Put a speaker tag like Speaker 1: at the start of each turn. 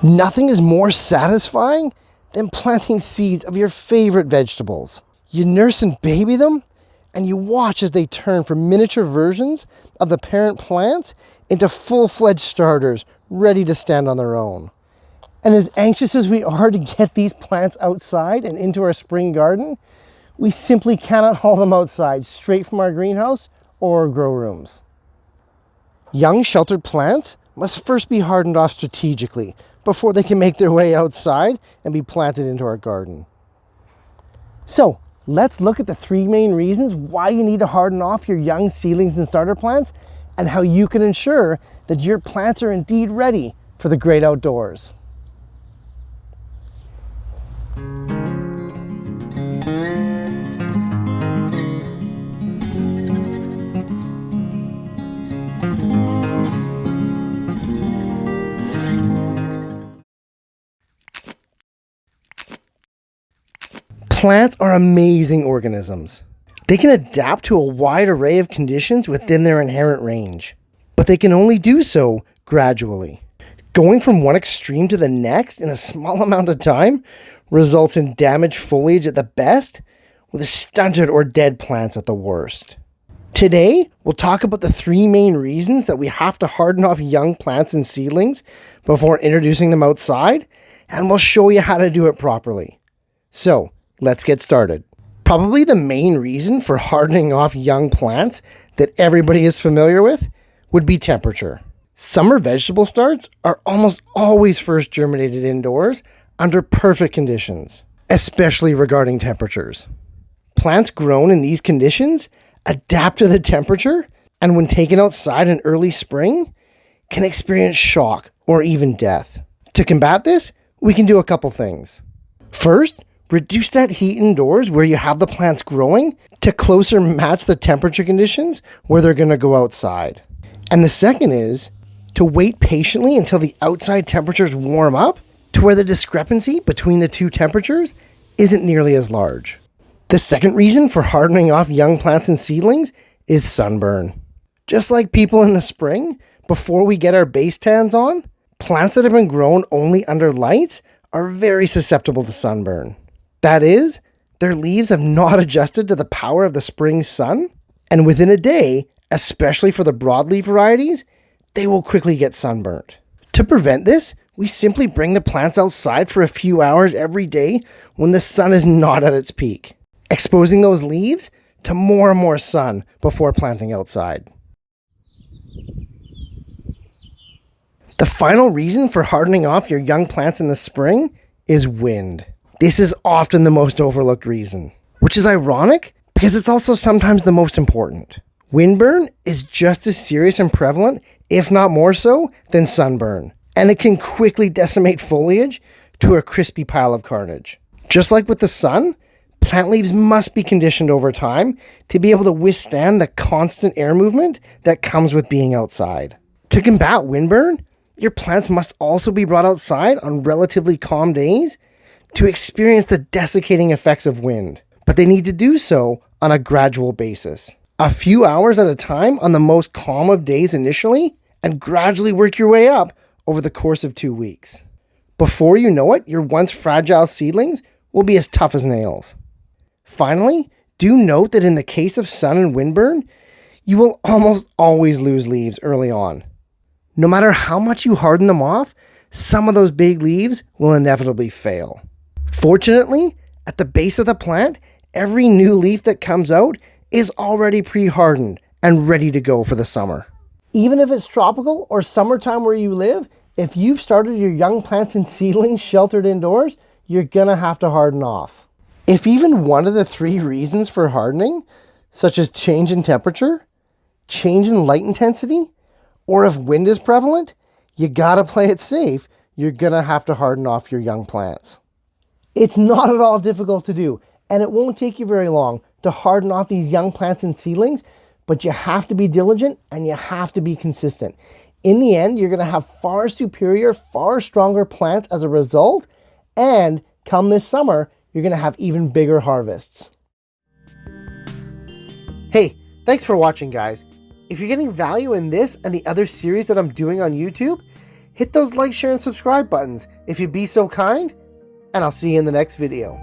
Speaker 1: Nothing is more satisfying than planting seeds of your favorite vegetables. You nurse and baby them, and you watch as they turn from miniature versions of the parent plants into full-fledged starters ready to stand on their own. And as anxious as we are to get these plants outside and into our spring garden, we simply cannot haul them outside straight from our greenhouse or grow rooms. Young sheltered plants must first be hardened off strategically before they can make their way outside and be planted into our garden. So let's look at the 3 main reasons why you need to harden off your young seedlings and starter plants, and how you can ensure that your plants are indeed ready for the great outdoors. Plants are amazing organisms. They can adapt to a wide array of conditions within their inherent range, but they can only do so gradually. Going from one extreme to the next in a small amount of time results in damaged foliage at the best, with stunted or dead plants at the worst. Today, we'll talk about the 3 main reasons that we have to harden off young plants and seedlings before introducing them outside, and we'll show you how to do it properly. So, let's get started. Probably the main reason for hardening off young plants that everybody is familiar with would be temperature. Summer vegetable starts are almost always first germinated indoors under perfect conditions, especially regarding temperatures. Plants grown in these conditions adapt to the temperature, and when taken outside in early spring, can experience shock or even death. To combat this, we can do a couple things. First, reduce that heat indoors where you have the plants growing to closer match the temperature conditions where they're going to go outside. And the second is to wait patiently until the outside temperatures warm up to where the discrepancy between the 2 temperatures isn't nearly as large. The second reason for hardening off young plants and seedlings is sunburn. Just like people in the spring, before we get our base tans on, plants that have been grown only under lights are very susceptible to sunburn. That is, their leaves have not adjusted to the power of the spring sun, and within a day, especially for the broadleaf varieties, they will quickly get sunburnt. To prevent this, we simply bring the plants outside for a few hours every day when the sun is not at its peak, exposing those leaves to more and more sun before planting outside. The final reason for hardening off your young plants in the spring is wind. This is often the most overlooked reason, which is ironic because it's also sometimes the most important. Windburn is just as serious and prevalent, if not more so, than sunburn, and it can quickly decimate foliage to a crispy pile of carnage. Just like with the sun, plant leaves must be conditioned over time to be able to withstand the constant air movement that comes with being outside. To combat windburn, your plants must also be brought outside on relatively calm days to experience the desiccating effects of wind, but they need to do so on a gradual basis. A few hours at a time on the most calm of days initially, and gradually work your way up over the course of 2 weeks. Before you know it, your once fragile seedlings will be as tough as nails. Finally, do note that in the case of sun and windburn, you will almost always lose leaves early on. No matter how much you harden them off, some of those big leaves will inevitably fail. Fortunately, at the base of the plant, every new leaf that comes out is already pre-hardened and ready to go for the summer. Even if it's tropical or summertime where you live, if you've started your young plants and seedlings sheltered indoors, you're gonna have to harden off. If even one of the 3 reasons for hardening, such as change in temperature, change in light intensity, or if wind is prevalent, you gotta play it safe, you're gonna have to harden off your young plants. It's not at all difficult to do, and it won't take you very long to harden off these young plants and seedlings, but you have to be diligent and you have to be consistent. In the end, you're gonna have far superior, far stronger plants as a result, and come this summer, you're gonna have even bigger harvests. Hey, thanks for watching, guys. If you're getting value in this and the other series that I'm doing on YouTube, hit those like, share, and subscribe buttons if you'd be so kind, and I'll see you in the next video.